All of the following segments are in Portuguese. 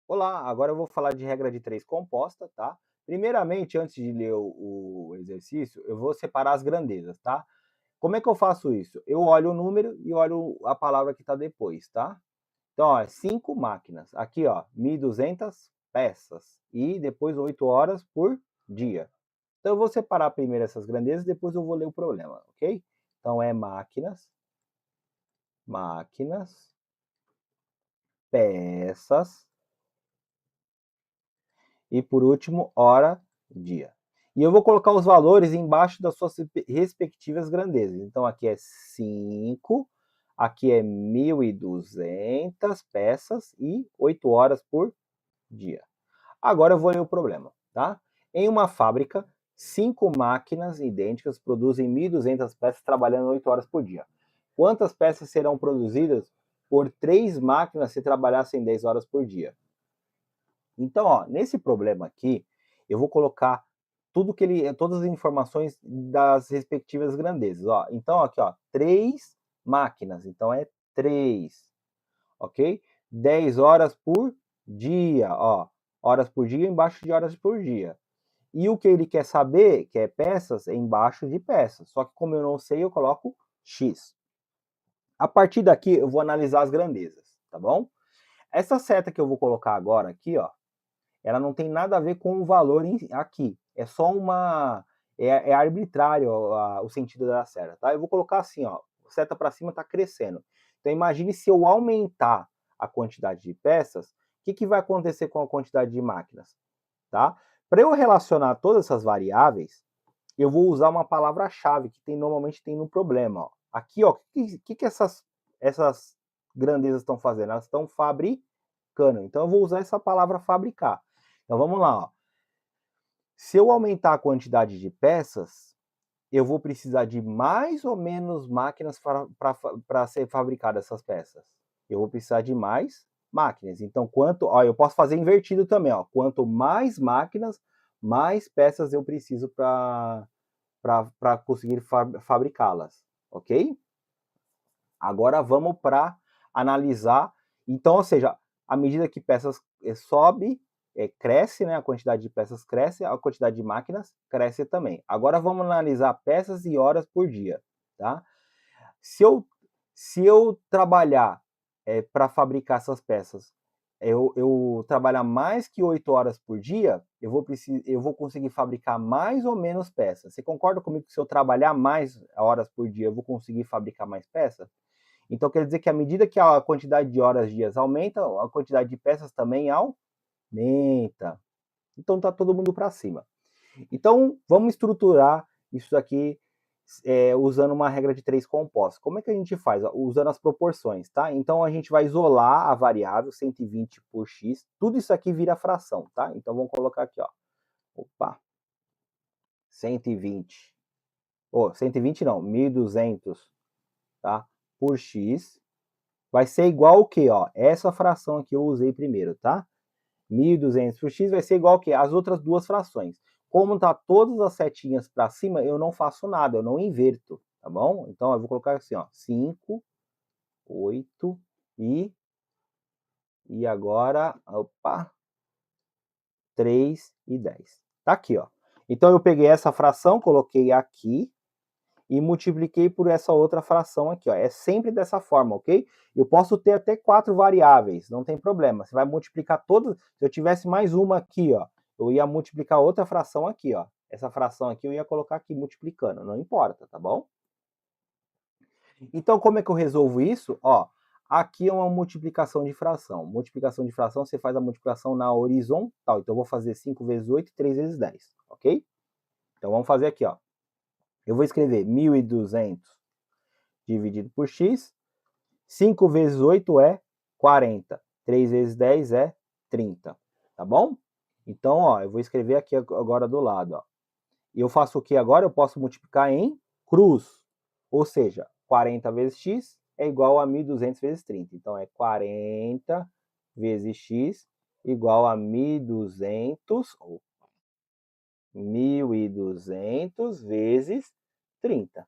Olá, agora eu vou falar de regra de 3 composta, tá? Primeiramente, antes de ler o exercício, eu vou separar as grandezas, tá? Como é que eu faço isso? Eu olho o número e olho a palavra que está depois, tá? Então, ó, 5 máquinas. Aqui, ó, 1.200 peças. E depois 8 horas por dia. Então, eu vou separar primeiro essas grandezas, depois eu vou ler o problema, ok? Então, é máquinas, máquinas, peças, e por último, hora, dia. E eu vou colocar os valores embaixo das suas respectivas grandezas. Então aqui é 5, aqui é 1.200 peças e 8 horas por dia. Agora eu vou ler o problema, tá? Em uma fábrica, 5 máquinas idênticas produzem 1.200 peças trabalhando 8 horas por dia. Quantas peças serão produzidas por 3 máquinas se trabalhassem 10 horas por dia? Então, ó, nesse problema aqui, eu vou colocar todas as informações das respectivas grandezas. Ó. Então, aqui, ó, 3 máquinas, então é 3, ok? 10 horas por dia, ó, horas por dia embaixo de horas por dia. E o que ele quer saber, que é peças, é embaixo de peças. Só que como eu não sei, eu coloco X. A partir daqui, eu vou analisar as grandezas, tá bom? Essa seta que eu vou colocar agora aqui, ó, ela não tem nada a ver com o valor aqui. É só uma. É arbitrário o sentido da seta, tá? Eu vou colocar assim, ó. Seta para cima está crescendo. Então imagine se eu aumentar a quantidade de peças, o que vai acontecer com a quantidade de máquinas, tá? Para eu relacionar todas essas variáveis, eu vou usar uma palavra-chave que normalmente tem no problema, ó. Aqui, ó, o que essas grandezas estão fazendo? Elas estão fabricando. Então eu vou usar essa palavra fabricar. Então vamos lá, ó. Se eu aumentar a quantidade de peças, eu vou precisar de mais ou menos máquinas para ser fabricadas essas peças. Eu vou precisar de mais máquinas. Então, eu posso fazer invertido também, ó. Quanto mais máquinas, mais peças eu preciso para conseguir fabricá-las, ok? Agora vamos para analisar. Então, ou seja, à medida que peças sobe, cresce, né? A quantidade de peças cresce, a quantidade de máquinas cresce também. Agora vamos analisar peças e horas por dia, tá? Se eu, se eu trabalhar para fabricar essas peças, eu trabalhar mais que 8 horas por dia, eu vou conseguir fabricar mais ou menos peças. Você concorda comigo que se eu trabalhar mais horas por dia, eu vou conseguir fabricar mais peças? Então quer dizer que à medida que a quantidade de horas dias aumenta, a quantidade de peças também aumenta. Então tá todo mundo para cima. Então vamos estruturar isso aqui usando uma regra de 3 compostos. Como é que a gente faz? Usando as proporções, tá? Então a gente vai isolar a variável 120 por x. Tudo isso aqui vira fração, tá? Então vamos colocar aqui, ó. Opa. 120. 120 não, 1.200, tá? Por x vai ser igual o quê? Ó, essa fração aqui eu usei primeiro, tá? 1.200 por x vai ser igual ao quê? As outras duas frações. Como tá todas as setinhas para cima, eu não faço nada, eu não inverto, tá bom? Então eu vou colocar assim, ó, 5, 8 e agora, opa, 3 e 10. Tá aqui, ó. Então eu peguei essa fração, coloquei aqui, e multipliquei por essa outra fração aqui, ó. É sempre dessa forma, ok? Eu posso ter até 4 variáveis, não tem problema. Você vai multiplicar todas. Se eu tivesse mais uma aqui, ó, eu ia multiplicar outra fração aqui, ó. Essa fração aqui eu ia colocar aqui multiplicando, não importa, tá bom? Então, como é que eu resolvo isso? Ó, aqui é uma multiplicação de fração. Multiplicação de fração, você faz a multiplicação na horizontal. Então, eu vou fazer 5 vezes 8 e 3 vezes 10, ok? Então, vamos fazer aqui, ó. Eu vou escrever 1.200 dividido por x. 5 vezes 8 é 40. 3 vezes 10 é 30. Tá bom? Então, ó, eu vou escrever aqui agora do lado, ó. E eu faço o que agora? Eu posso multiplicar em cruz. Ou seja, 40 vezes x é igual a 1.200 vezes 30. Então, é 40 vezes x igual a 1.200 vezes 30.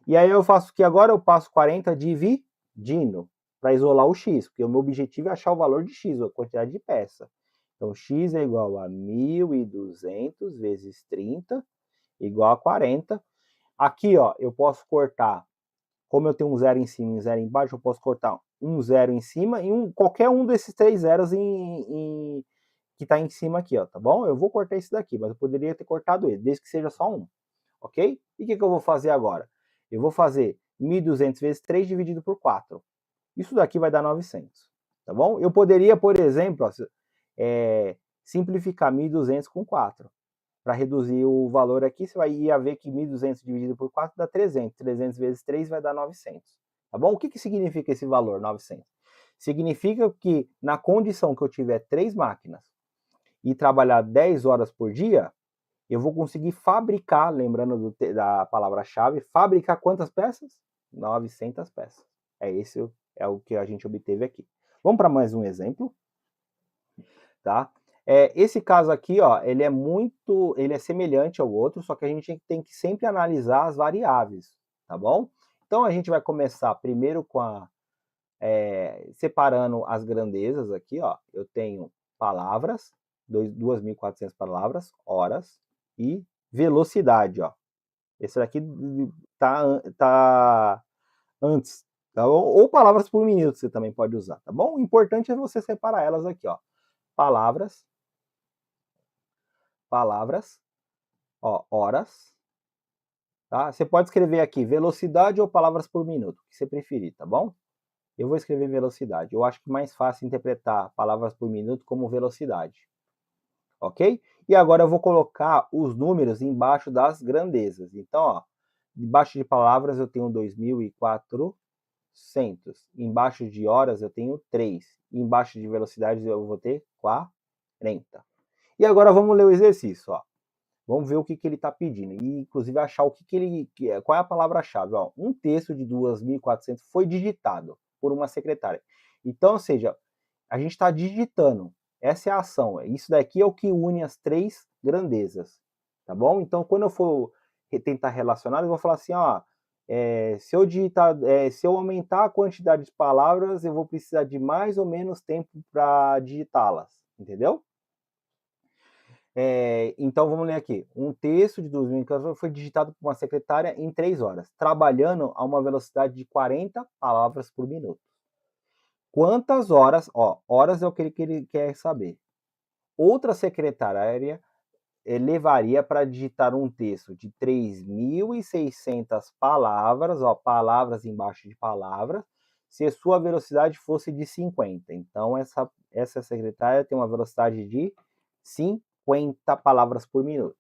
E aí eu faço o que agora? Eu passo 40 dividindo. para isolar o x, porque o meu objetivo é achar o valor de x, a quantidade de peça. Então, x é igual a 1.200 vezes 30, igual a 40. Aqui, ó, eu posso cortar, como eu tenho um zero em cima e um zero embaixo, eu posso cortar um zero em cima e qualquer um desses três zeros que está em cima aqui, ó, tá bom? Eu vou cortar esse daqui, mas eu poderia ter cortado ele, desde que seja só um, ok? E o que eu vou fazer agora? Eu vou fazer 1.200 vezes 3 dividido por 4. Isso daqui vai dar 900, tá bom? Eu poderia, por exemplo, ó, simplificar 1.200 com 4. Para reduzir o valor aqui, você ia ver que 1.200 dividido por 4 dá 300. 300 vezes 3 vai dar 900. Tá bom? O que significa esse valor, 900? Significa que na condição que eu tiver 3 máquinas e trabalhar 10 horas por dia, eu vou conseguir fabricar, lembrando da palavra-chave, fabricar quantas peças? 900 peças. Esse é o que a gente obteve aqui. Vamos para mais um exemplo, tá? Esse caso aqui, ó, ele é semelhante ao outro, só que a gente tem que sempre analisar as variáveis, tá bom? Então a gente vai começar primeiro com separando as grandezas aqui, ó. Eu tenho palavras, 2.400 palavras, horas e velocidade, ó. Esse daqui tá antes, tá bom? Ou palavras por minuto você também pode usar, tá bom? O importante é você separar elas aqui, ó. Palavras, ó, horas, tá? Você pode escrever aqui velocidade ou palavras por minuto, o que você preferir, tá bom? Eu vou escrever velocidade. Eu acho que é mais fácil interpretar palavras por minuto como velocidade, ok? E agora eu vou colocar os números embaixo das grandezas. Então, ó, embaixo de palavras eu tenho 2.400, embaixo de horas eu tenho 3, embaixo de velocidade eu vou ter 40. E agora vamos ler o exercício, ó. Vamos ver o que ele está pedindo. E, inclusive, achar qual é a palavra-chave. Um texto de 2.400 foi digitado por uma secretária. Então, ou seja, a gente está digitando. Essa é a ação. Isso daqui é o que une as três grandezas. Tá bom? Então, quando eu for tentar relacionar, eu vou falar assim, ó, se eu aumentar a quantidade de palavras, eu vou precisar de mais ou menos tempo para digitá-las. Entendeu? Então, vamos ler aqui. Um texto de 2.400 foi digitado por uma secretária em 3 horas, trabalhando a uma velocidade de 40 palavras por minuto. Quantas horas, ó, horas é o que ele quer saber. Outra secretária levaria para digitar um texto de 3.600 palavras, ó, palavras embaixo de palavras, se a sua velocidade fosse de 50. Então, essa secretária tem uma velocidade de 50 palavras por minuto.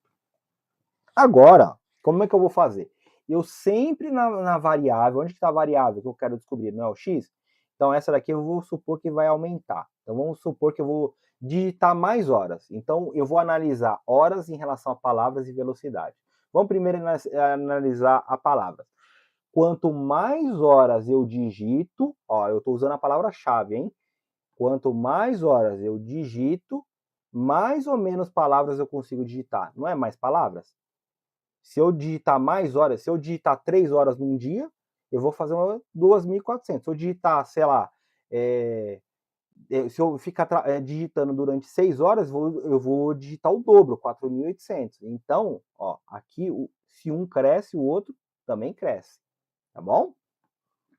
Agora, como é que eu vou fazer? Eu sempre na variável, onde está a variável que eu quero descobrir? Não é o x? Então, essa daqui eu vou supor que vai aumentar. Então, vamos supor que eu vou digitar mais horas. Então, eu vou analisar horas em relação a palavras e velocidade. Vamos primeiro analisar a palavra. Quanto mais horas eu digito, ó, eu estou usando a palavra-chave, hein? Quanto mais horas eu digito, mais ou menos palavras eu consigo digitar. Não é mais palavras? Se eu digitar mais horas, se eu digitar 3 horas num dia, eu vou fazer 2.400. Se eu digitar, sei lá, se eu ficar digitando durante 6 horas, eu vou digitar o dobro, 4.800. Então, ó, aqui, se um cresce, o outro também cresce, tá bom?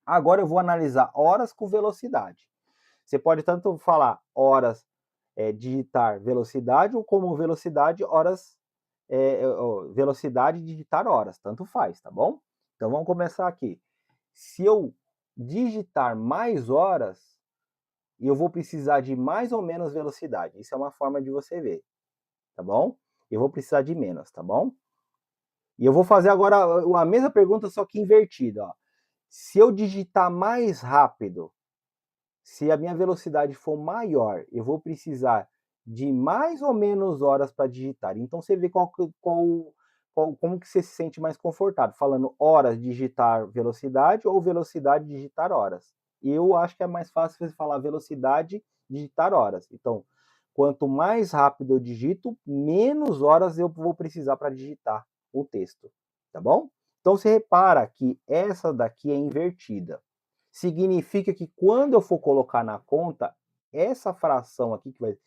Agora eu vou analisar horas com velocidade. Você pode tanto falar horas, digitar velocidade, ou como velocidade, horas, velocidade digitar horas, tanto faz, tá bom? Então vamos começar aqui. Se eu digitar mais horas, eu vou precisar de mais ou menos velocidade. Isso é uma forma de você ver, tá bom? Eu vou precisar de menos, tá bom? E eu vou fazer agora a mesma pergunta, só que invertida, ó. Se eu digitar mais rápido, se a minha velocidade for maior, eu vou precisar de mais ou menos horas para digitar. Então você vê como que você se sente mais confortável, falando horas digitar velocidade ou velocidade digitar horas. E eu acho que é mais fácil você falar velocidade digitar horas. Então, quanto mais rápido eu digito, menos horas eu vou precisar para digitar o texto, tá bom? Então você repara que essa daqui é invertida. significa que quando eu for colocar na conta, essa fração aqui, que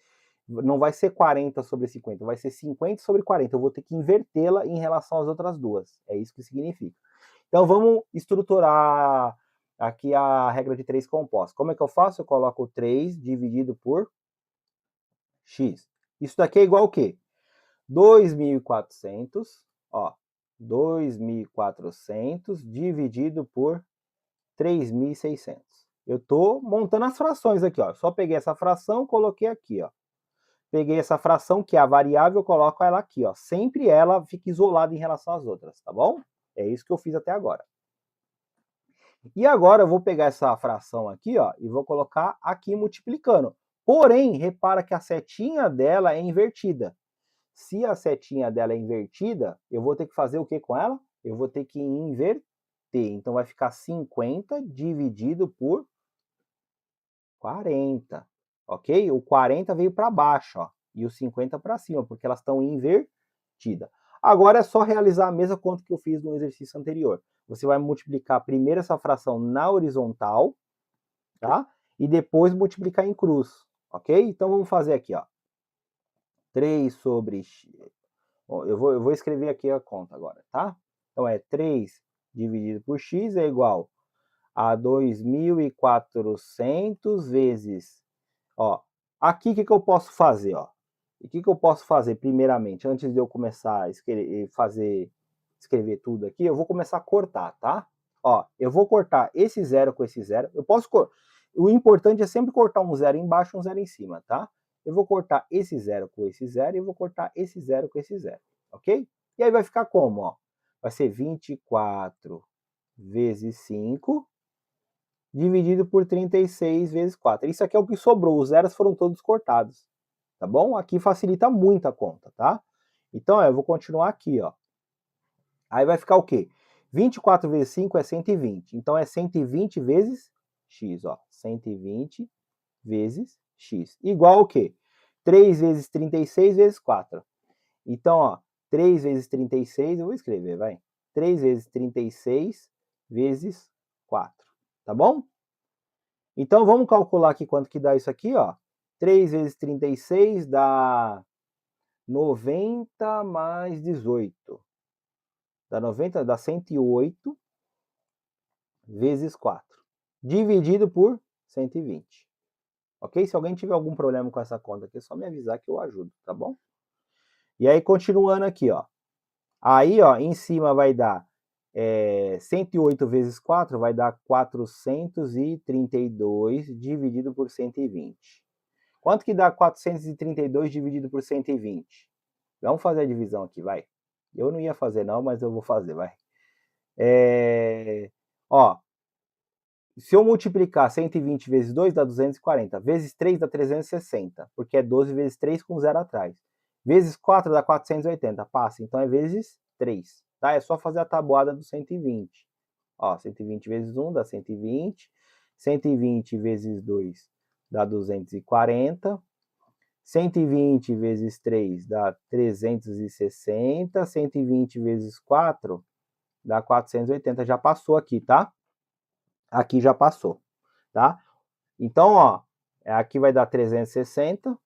não vai ser 40 sobre 50, vai ser 50 sobre 40. Eu vou ter que invertê-la em relação às outras duas. É isso que significa. Então, vamos estruturar aqui a regra de 3 compostos. Como é que eu faço? Eu coloco 3 dividido por x. Isso daqui é igual ao quê? 2.400, ó, 2.400 dividido por 3.600. Eu estou montando as frações aqui, ó. Só peguei essa fração, coloquei aqui, ó. Peguei essa fração, que é a variável, coloco ela aqui, ó. Sempre ela fica isolada em relação às outras, tá bom? É isso que eu fiz até agora. E agora eu vou pegar essa fração aqui, ó, e vou colocar aqui multiplicando. Porém, repara que a setinha dela é invertida. Se a setinha dela é invertida, eu vou ter que fazer o que com ela? Eu vou ter que inverter. Então, vai ficar 50 dividido por 40, ok? O 40 veio para baixo, ó, e o 50 para cima, porque elas estão invertidas. Agora é só realizar a mesma conta que eu fiz no exercício anterior. Você vai multiplicar primeiro essa fração na horizontal, tá? E depois multiplicar em cruz, ok? Então, vamos fazer aqui, ó. 3 sobre x. Bom, eu vou escrever aqui a conta agora, tá? Então, é 3 dividido por x é igual a 2.400 vezes... Ó, aqui o que eu posso fazer, ó? O que eu posso fazer primeiramente, antes de eu começar a escrever tudo aqui, eu vou começar a cortar, tá? Ó, eu vou cortar esse zero com esse zero. Eu posso... O importante é sempre cortar um zero embaixo e um zero em cima, tá? Eu vou cortar esse zero com esse zero e eu vou cortar esse zero com esse zero, ok? E aí vai ficar como, ó? Vai ser 24 vezes 5 dividido por 36 vezes 4. Isso aqui é o que sobrou, os zeros foram todos cortados, tá bom? Aqui facilita muito a conta, tá? Então, ó, eu vou continuar aqui, ó. Aí vai ficar o quê? 24 vezes 5 é 120. Então, é 120 vezes x, ó. 120 vezes x. Igual ao quê? 3 vezes 36 vezes 4. Então, ó, 3 vezes 36, eu vou escrever, vai. 3 vezes 36 vezes 4. Tá bom? Então, vamos calcular aqui quanto que dá isso aqui, ó. 3 vezes 36 dá 90 mais 18. Dá 90, dá 108 vezes 4. Dividido por 120. Ok? Se alguém tiver algum problema com essa conta aqui, é só me avisar que eu ajudo, tá bom? E aí, continuando aqui, ó. Aí, ó, em cima vai dar 108 vezes 4, vai dar 432 dividido por 120. Quanto que dá 432 dividido por 120? Vamos fazer a divisão aqui, vai. Eu não ia fazer não, mas eu vou fazer, vai. Ó, se eu multiplicar 120 vezes 2 dá 240, vezes 3 dá 360, porque é 12 vezes 3 com 0 atrás. Vezes 4 dá 480, passa, então é vezes 3, tá? É só fazer a tabuada do 120. Ó, 120 vezes 1 dá 120, 120 vezes 2 dá 240, 120 vezes 3 dá 360, 120 vezes 4 dá 480, já passou aqui, tá? Aqui já passou, tá? Então, ó, aqui vai dar 360.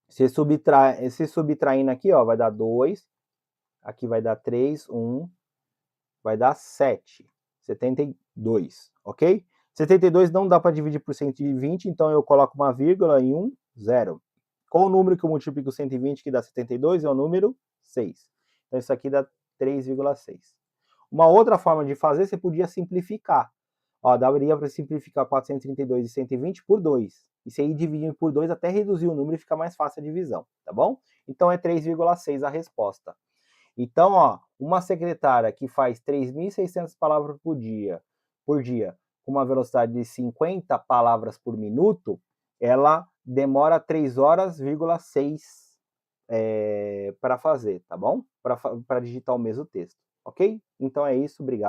Se subtraindo aqui, ó, vai dar 2. Aqui vai dar 3, 1. Vai dar 7. 72, ok? 72 não dá para dividir por 120, então eu coloco uma vírgula e 1, 0. Qual o número que eu multiplico 120 que dá 72? É o número 6. Então isso aqui dá 3,6. Uma outra forma de fazer, você podia simplificar. Ó, daria para simplificar 432 e 120 por 2. E você ir dividindo por 2 até reduzir o número e ficar mais fácil a divisão, tá bom? Então é 3,6 a resposta. Então, ó, uma secretária que faz 3.600 palavras por dia, com uma velocidade de 50 palavras por minuto, ela demora 3 horas,6 para fazer, tá bom? Para digitar o mesmo texto, ok? Então é isso, obrigado.